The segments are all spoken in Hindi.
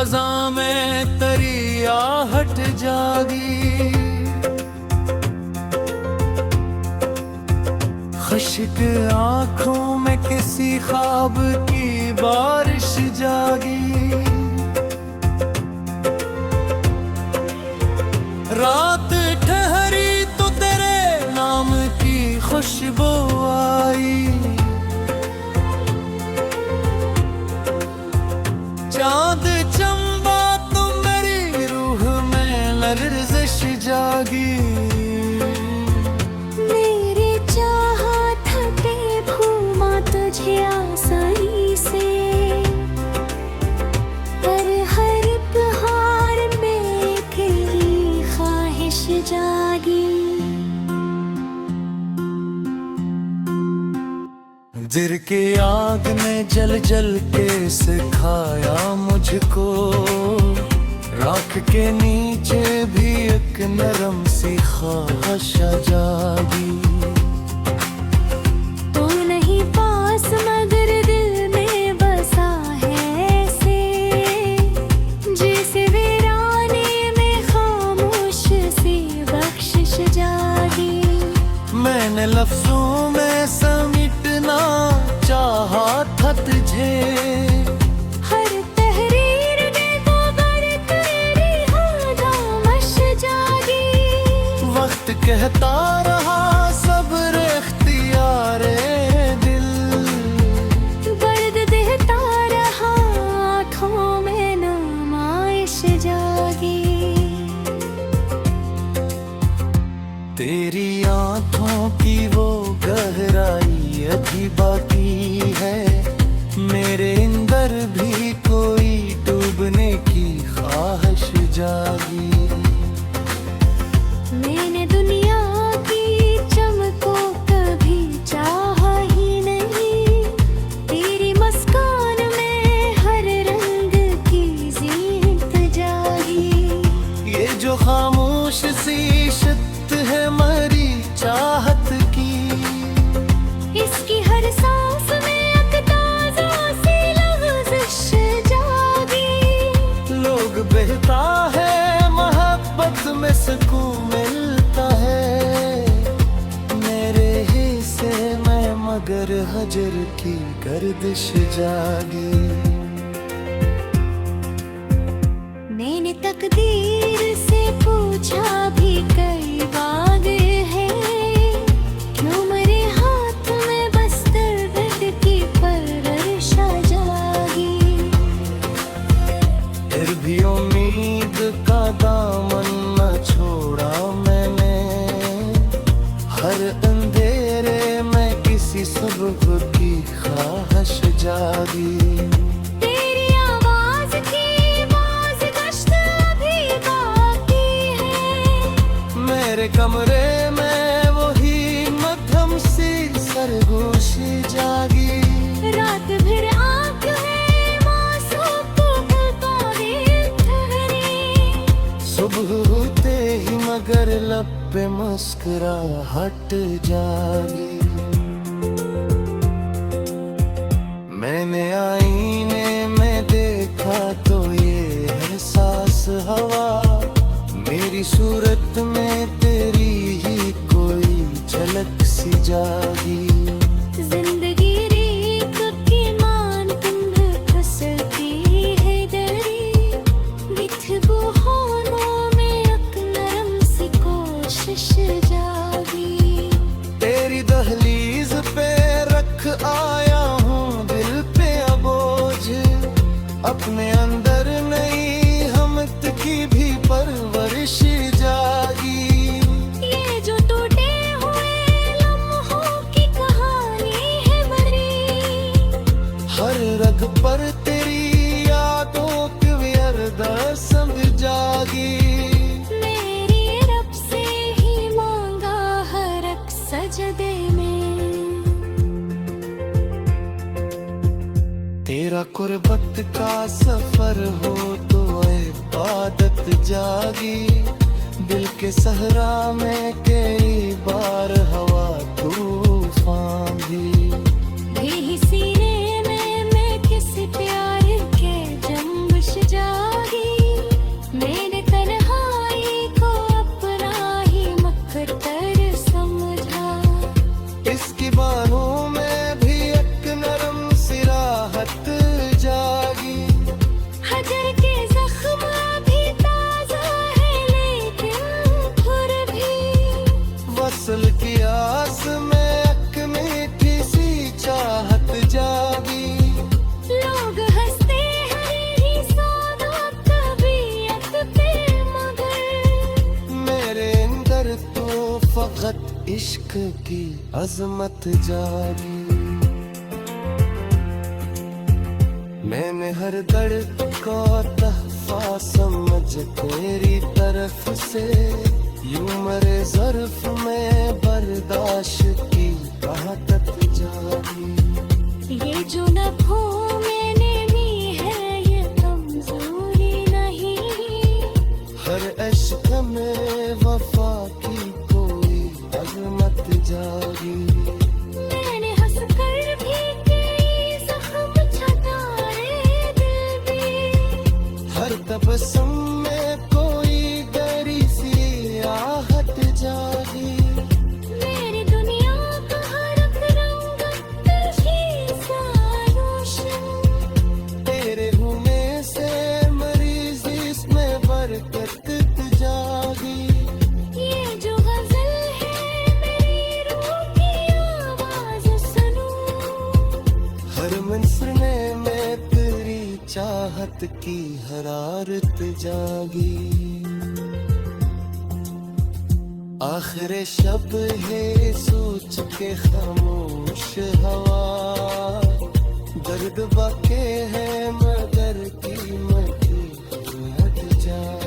फजा में तरी आहट जागी, खुश्क आंखों में किसी ख्वाब की बारिश जागी। रात ठहरी तो तेरे नाम की खुशबू आई, चांद चंबा तो मेरी रूह में लर्ज़िश जागी। मेरी चाहत पे घूमा तुझे आसानी से, पर हर बहार में तेरी ख्वाहिश जागी। दिल की आग ने जल जल के सिखाया मुझको, राख के नीचे भी एक नरम सी ख्वाहिश जागी। तू नहीं पास मगर दिल में बसा है ऐसे, जैसे वीराने में खामोश सी बख्शिश जागी। मैंने लफ्जों में समेटना चाहा था तुझे, हर तहरीर ने तो बर तेरी खामोश जागी। वक्त कहता रहा सब्र इख्तियारे दिल, दर्द देता रहा आँखों में नुमाइश जागी। तेरी आंखों की वो गहराई अभी बाकी है, मेरे अंदर भी कोई डूबने की ख्वाहिश जागी। मैंने दुनिया की चमको कभी चाहा ही नहीं, तेरी मुस्कान में हर रंग की ज़ीनत जागी। ये जो खामोश सी शिद्दत है मरी चाहत की, इसकी हर सांस में एक ताज़ा सी लग़ज़िश जागी। लोग बहता है मोहब्बत में सुकून मिलता है, मेरे हिस्से में मगर हजर की गर्दिश जागी। मैंने तकदीर से पूछा भी कई बार है, क्यों मेरे हाथ में बस दर्द की परवरिशा जागी। फिर भी उम्मीद का दामन न छोड़ा मैंने, हर अंधेरे में किसी सुबह की ख्वाहिश जागी। तेरी आवाज की बाज़गश्त अभी बाकी है, मेरे कमरे में वही मध्यम सी सरगोशी जागी। रात भर आँख है मासूम पुलका भी ठहरी। सुबह होते ही मगर लब पे मुस्कुराहट जागी। मैंने आईने में देखा तो ये एहसास हवा, मेरी सूरत में तेरी ही कोई झलक सी जागी। जिंदगी रीत की मान तुम्ह खुसती है दरी, बिथबो होनों में एक नरम सी कोशिश जागी। तेरी दहलीज पे रख आया हूँ दिल पे बोझ, अपने अंदर नहीं हमत की भी परवरिश जागी। ये जो टूटे हुए लम्हों की कहानी है भरी, हर रग पर तेरी यादों की व्यर्थ संग जागी। मेरी रब से ही मांगा हर एक सजदे में, तेरा कुर्बत का सफर हो तो इबादत जागी। दिल के सहरा में कई बार हवा तूफान भी, भी सीने में मैं किसी प्यार के जंबश जा इश्क की अजमत जागी। मैंने हर दर्द को तहफा समझ तेरी तरफ से, यूं मरे ज़र्फ में बर्दाश्त की ताकत जागी। ये जो नफों मैंने ली है ये कमजोरी नहीं, हर इश्क में वफा की कोई अजमत जागी। मैंने हंस कर भी कई जख्म छुटाए दिल भी, हर तबस्सुम में कोई गहरी सी आहट जागी। मेरी दुनिया का हर एक रंग तुझी सा रोशन, तेरे होने से मरीज इसमें बरकत जागी। ये जो गजल है मेरी रूह की आवाज सुनूं, हर मंसरने में तेरी चाहत की हरारत जागी। आखिर शब है सोच के खामोश हवा, दर्द बाके है मगर कीमत हट जाए।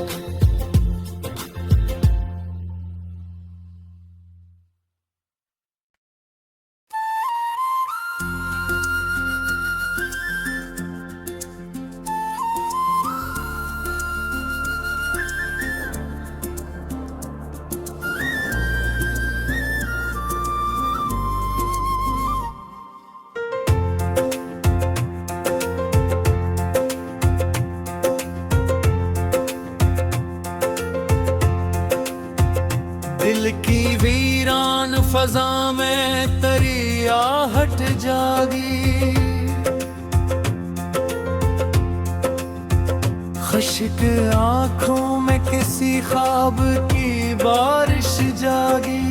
दिल की वीरान फजा में तेरी आहट जागी। खुश्क आंखों में किसी ख्वाब की बारिश जागी।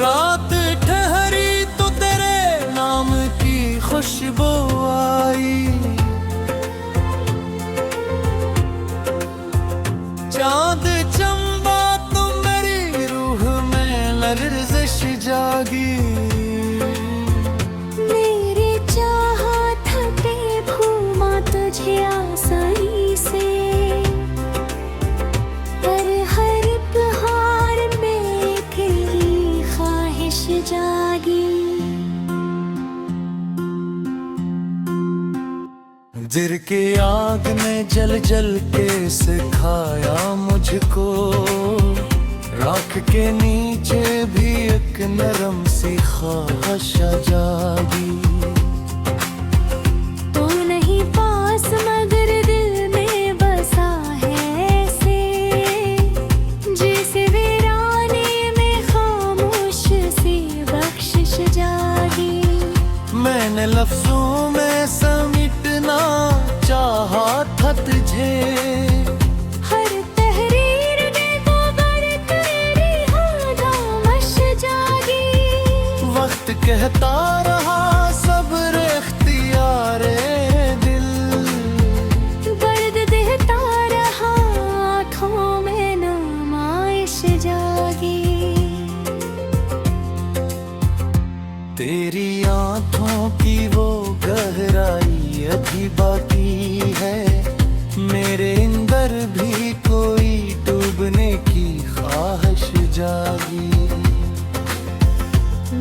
रात ठहरी तो तेरे नाम की खुशबू आई। चांद चंबा तो मेरी रूह में लर्ज़िश जागी। मेरी चाहत पे घूमा तुझे आसानी से, पर हर बहार में तेरी ख्वाहिश जागी। दिल की आग ने जल जल के सिखाया मुझको, राख के नीचे भी एक नरम सी ख्वाहिश जागी। तू नहीं पास मगर दिल में बसा है ऐसे, जैसे वीराने में खामोश सी बख्शिश जागी। मैंने लफ्जों में समेटना चाहा था तुझे, हर तहरीर ने गोबर तेरी खामोश जागी। वक्त कहता रहा सब्र इख्तियारे दिल, दर्द देता रहा आँखों में नुमाइश जागी। तेरी आंखों की वो गहराई अभी बाकी है, मेरे अंदर भी कोई डूबने की ख्वाहिश जागी।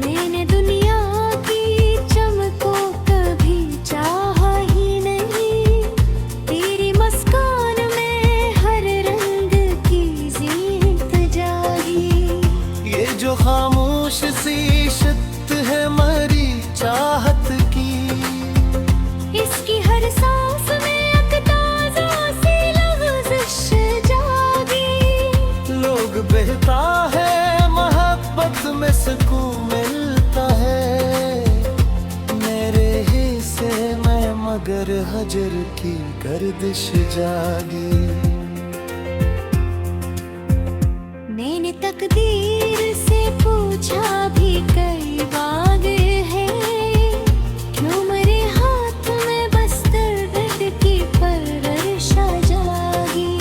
मैंने दुनिया की चमको कभी चाहा ही नहीं, तेरी मुस्कान में हर रंग की जीत जागी। ये जो खामोश सी शिद्दत है मरी चाहत की, इसकी हर सांस में एक ताज़ा सी लग़ज़िश जागी। लोग बहता है मोहब्बत में सुकून मिलता है, मेरे हिस्से में मगर हजर की गर्दिश जागी। मैंने तकदीर से पूछा भी कई बार है, क्यों मेरे हाथ में बस दर्द की परवरिश जागी।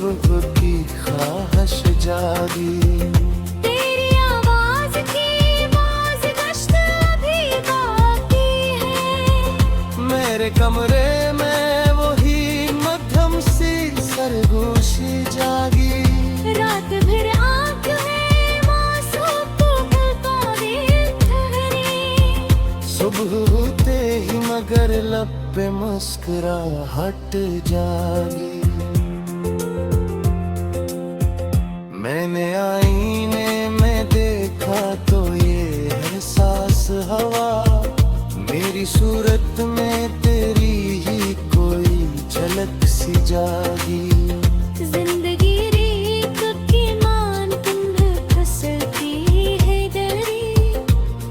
सुबह की ख्वाहिश जागी। तेरी आवाज की बाज़गश्त अभी बाकी है। मेरे कमरे में वही मध्यम सी सरगोशी जागी। रात भर आँख है मासूम तो पलकों में ठहरी। सुबह होते ही मगर लब पे मुस्कुराहट जागी। मैंने आईने में देखा तो ये एहसास हवा। मेरी सूरत में तेरी ही कोई झलक सी जागी। जिंदगी रीत की मान तुम्हें फसलती है डरी।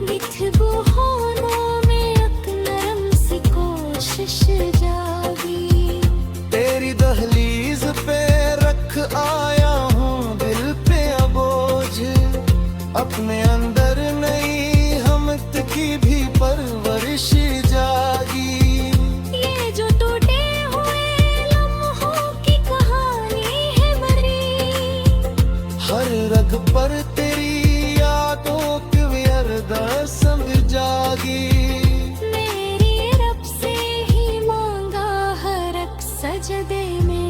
बिखबू होनों में एक नरम सी कोशिश जागी। तेरी दहलीज पे रख आया हूँ दिल पे बोझ। अपने अंदर नई हमत की भी परवरिश जागी। ये जो टूटे हुए लम्हों की कहानी है मरी। हर रग पर तेरी यादों की व्यर्थ संग जागी। मेरी रब से ही मांगा हर एक सजदे में।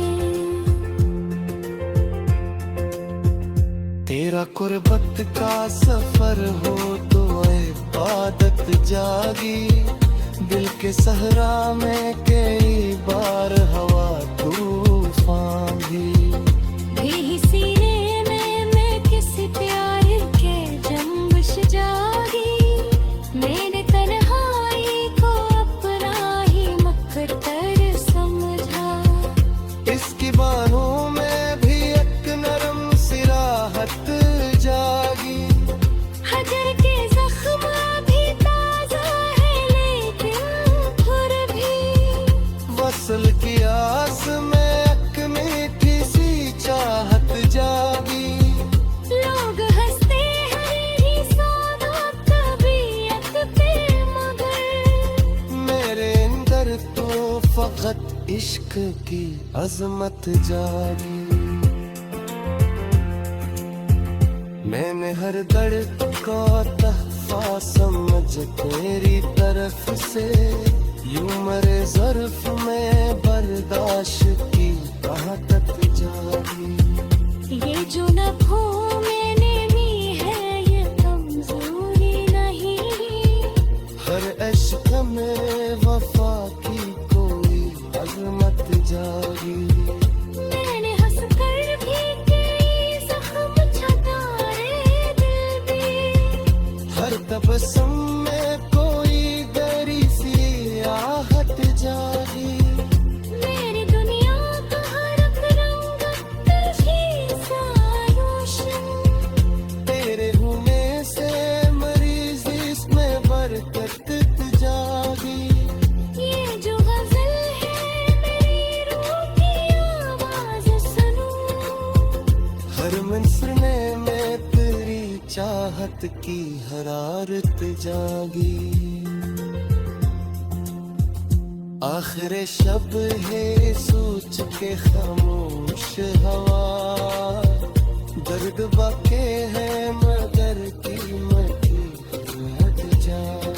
तेरा कुर्बत का सफर हो तो इबादत जागी। दिल के सहरा में कई बार हवा तूफान भी। यही सीने में मैं किसी प्यार के जंबश जागी। मैंने तन्हाई को अपना ही मकदर समझा। इसकी बाहों में भी एक नरम सी राहत जागी। हजर के जख्म भी ताजा है लेकिन फिर भी। वसल की आस में एक मीठी सी चाहत जागी। लोग हंसते हैं ही सौदा तबीयत पे मगर। मेरे अंदर तो फकत इश्क की अजमत जागी। मैंने हर दर्द को तहफा समझ तेरी तरफ से। यूं मरे ज़र्फ में बर्दाश्त की ताकत जागी। ये जो नफों मैंने ली है ये कमजोरी नहीं। हर इश्क में वफा की कोई अजमत जागी। मैंने हंस कर भी कई जख्म छुटाए दिल भी। हर तबस्सुम में कोई गहरी सी आहट जागी। मेरी दुनिया का हर एक रंग तुझी सा रोशन। तेरे होने से मरीज इसमें बरकत जागी। ये जो गजल है मेरी रूह की आवाज सुनूं। हर मंसरने में तेरी चाहत की हरारत जागी। आखिर शब है सोच के खामोश हवा। दर्द बाके है मगर कीमत हट जाए।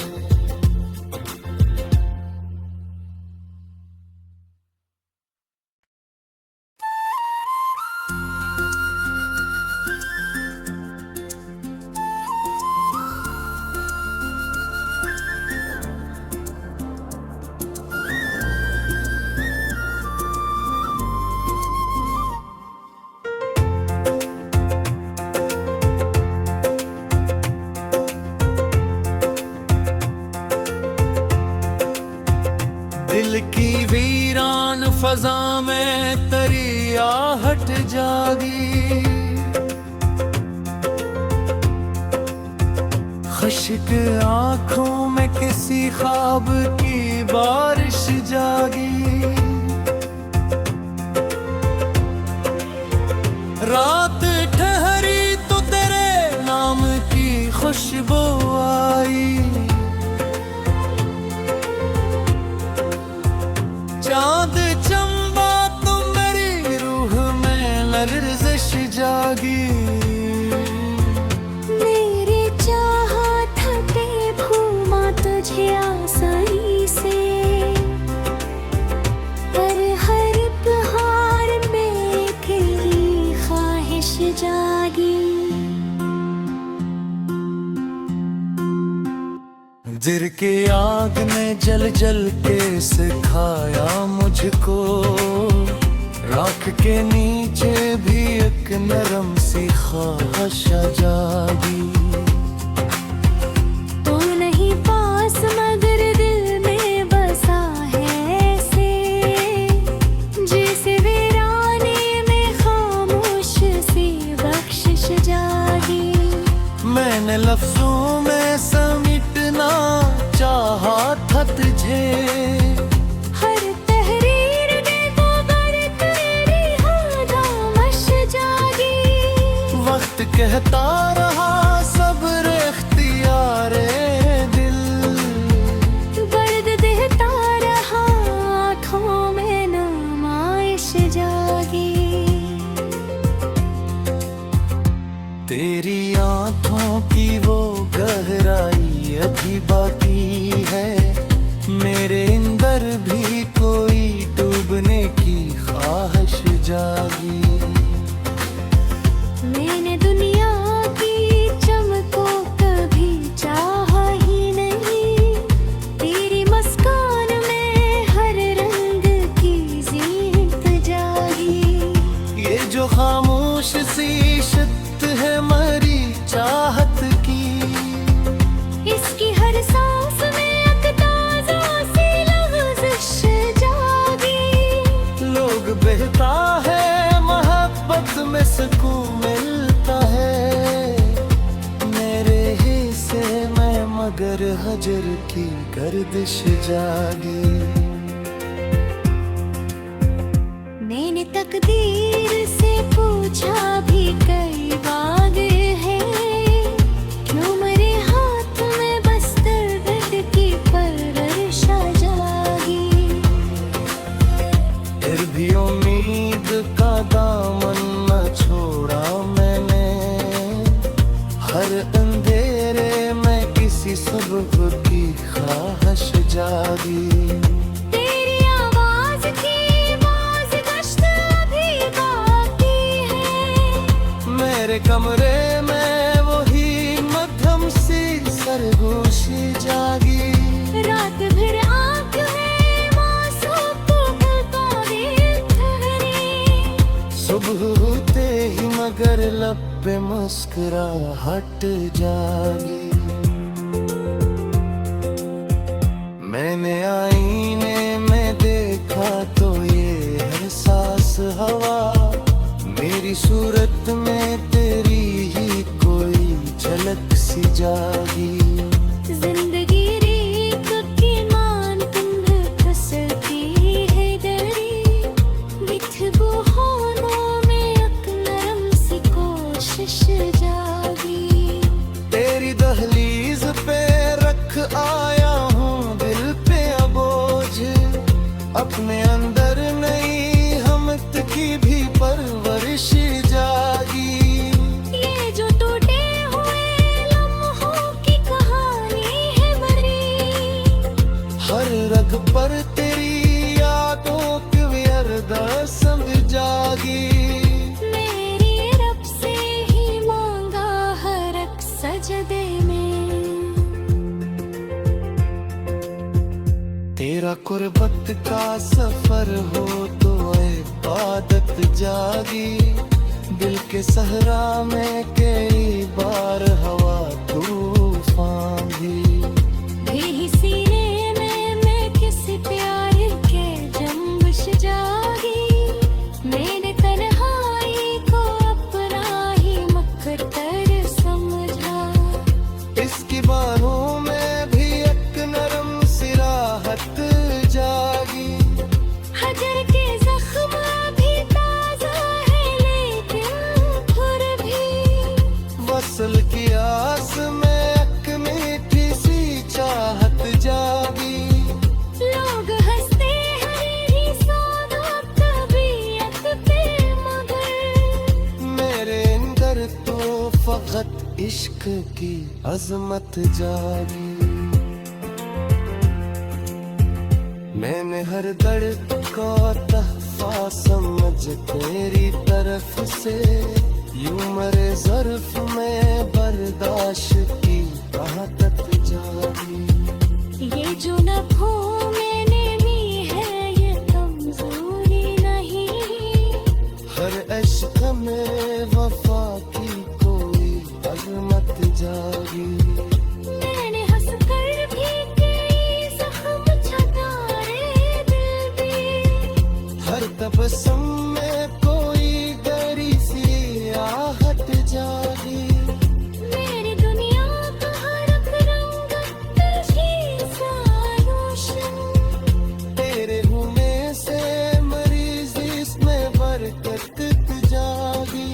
दिल की वीरान फजा में तरी आहट जागी। खुश्क आंखों में किसी ख्वाब की बारिश जागी। रात ठहरी तो तेरे नाम की खुशबू आई। चांद चंबा तो मेरी रूह में जागी। मेरी चाहत पे घूमा तुझे आसानी से, पर हर बहार में तेरी ख्वाहिश जागी। दिल की आग ने जल जल के सिखाया मुझको, राख के नीचे भी एक नरम सी ख्वाहिश जागी। तू नहीं पास मगर दिल में बसा है ऐसे, जैसे वीराने में खामोश सी बख्शिश जागी। मैंने लफ्जों में समेटना चाहा था तुझे, हर तहरीर ने गोबर तेरी खामोश जागी। वक्त कहता रहा सब्र इख्तियारे दिल, दर्द देता रहा आँखों में नुमाइश जागी। तेरी आँखों की वो गहराई अभी बाकी है, मेरे अंदर भी कोई डूबने की ख्वाहिश जागी। मैंने दुनिया की चमको कभी चाहा ही नहीं, तेरी मुस्कान में हर रंग की जीत जागी। ये जो खामोश सी शिद्दत है मरी चाहत की, इसकी हर सांस में एक ताज़ा सी लग़ज़िश जागी। लोग बहता है मोहब्बत में सुकून मिलता है, मेरे हिस्से में मगर हजर की गर्दिश जागी। मैंने तकदीर से पूछा भी कई बार है, क्यों मेरे हाथ में बस दर्द की परवरिशा जागी। फिर भी उम्मीद का दामन न छोड़ा मैंने, हर अंधेरे में किसी सुबह की ख्वाहिश जागी। तेरी आवाज की बाज़गश्त अभी बाकी है, मेरे कमरे में वही मध्यम सी सरगोशी जागी। रात भर आँख है मासूम को पलकों में ठहरी। सुबह होते ही मगर लब पे मुस्कुराहट जागी। मैंने आईने में देखा तो ये एहसास हवा, मेरी सूरत में तेरी ही कोई झलक सी जागी। जिंदगी रीत की मान तुम्हें फिसलती है डरी, बिखबू होनों में एक नरम सी कोशिश जागी। तेरी दहलीज पे रख आया हूँ दिल पे बोझ, अपने अंदर नई हमत की भी परवरिश जागी। ये जो टूटे हुए लम्हों की कहानी है बड़ी, हर रग पर तेरी यादों की व्यर्थ समझ जागी। मेरी रब से ही मांगा हर एक सजदे में, तेरा कुर्बत का सफर हो तो इबादत जागी। दिल के सहरा में कई बार हवा तूफान भी, भी सीने में मैं किसी प्यार के जंबश जागी। मैंने तन्हाई को अपना ही मकदर समझा, इसकी बाहों में भी एक नरम सी राहत जागी। हजर के जख्म भी ताजा है लेकिन फिर भी वसल की आस में एक में इश्क की अजमत जागी। मैंने हर दर्द को तहफा समझ तेरी तरफ से यूं मरे ज़र्फ में बर्दाश्त की ताकत जागी। ये जो नफों मैंने ली है ये कमजोरी नहीं, हर इश्क में वफा की कोई अजमत जागी। मैंने हंस कर भी कई जख्म छुटाए दिल भी, हर तबस्सुम में कोई गहरी सी आहट जागी। मेरी दुनिया का हर एक रंग तुझी सा रोशन, तेरे हुए से मरीज इसमें बरकत जागी।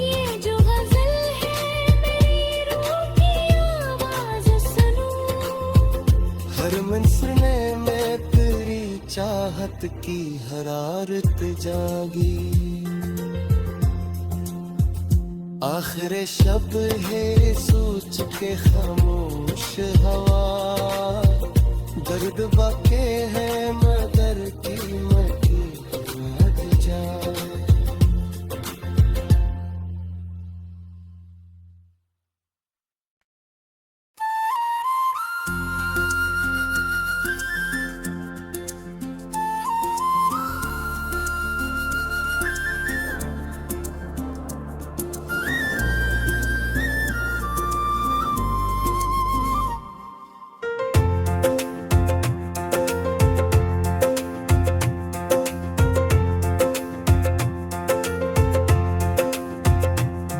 ये जो गजल है मेरी रूह की आवाज सुनो, हर मंसरने में तेरी चाहत की हरारत जागी। आखिर शब है सोच के खामोश हवा, दर्द बाके है मगर कीमत हद जाए।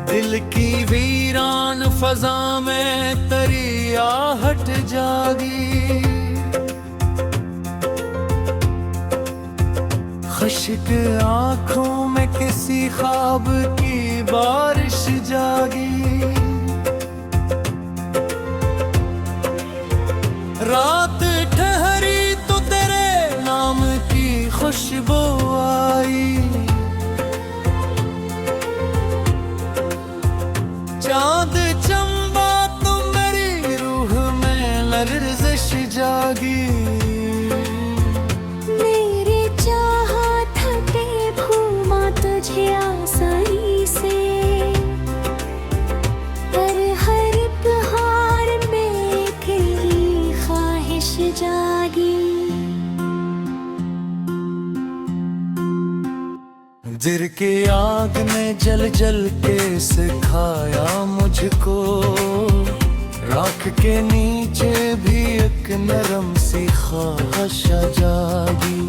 दिल की वीरान फजा में तेरी आहट जागी। खुश्क आंखों में किसी ख्वाब की बारिश जागी। रात ठहरी तो तेरे नाम की खुशबू आई। चांद चंबा तो मेरी रूह में लर्ज़िश जागी। मेरी चाहत पे घूमा तुझे आसानी से, पर हर बहार में तेरी ख्वाहिश जागी। दिल की आग ने जल जल के सिखाया मुझको, राख के नीचे भी एक नरम सी ख्वाहिश जागी।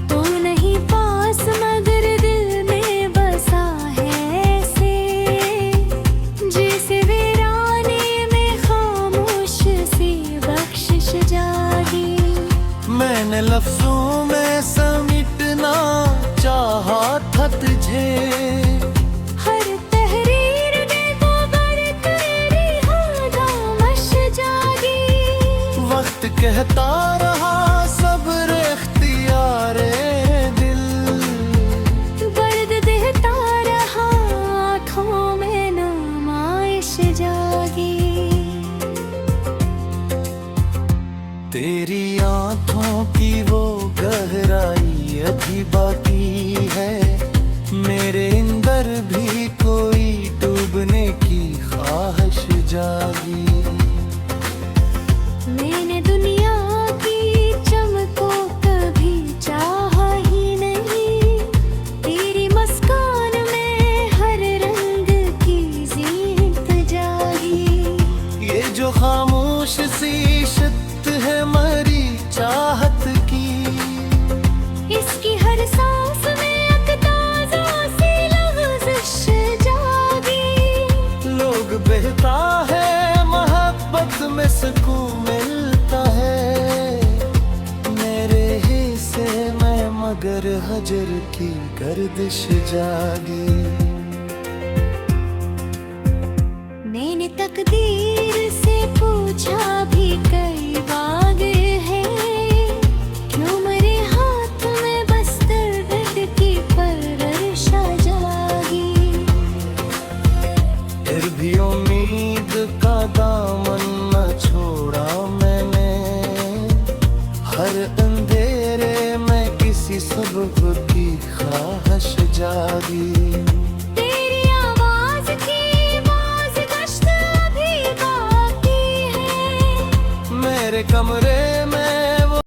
तू नहीं पास मगर दिल में बसा है ऐसे, जैसे वीराने में खामोश सी बख्शिश जागी। मैंने लफ्जों में समेटना चाहा था तुझे, हर तहरीर ने गोबर तेरी खामोश जागी। वक्त कहता रहा सब्र इख्तियारे दिल, दर्द देता रहा आँखों में नुमाइश जागी। तेरी आंखों की वो गहराई अभी बाकी है, मेरे अंदर भी कोई डूबने की ख्वाहिश जागी। मैंने दुनिया की चमको कभी चाहा ही नहीं, तेरी मुस्कान में हर रंग की ज़ीनत जागी। ये जो खामोश सी शिद्दत है मरी चाहत की, इसकी हर सांस में एक ताज़ा सी लग़ज़िश जागी। लोग बहता है मोहब्बत में सुकून मिलता है, मेरे हिस्से में मगर हजर की गर्दिश जागी। मैंने तकदीर से पूछा भी कई बार है, क्यों मेरे हाथ में बस दर्द की परवरिश जागी। उम्मीद का दामन न छोड़ा मैंने, हर अंधेरे में किसी सबब की ख्वाहिश जागी।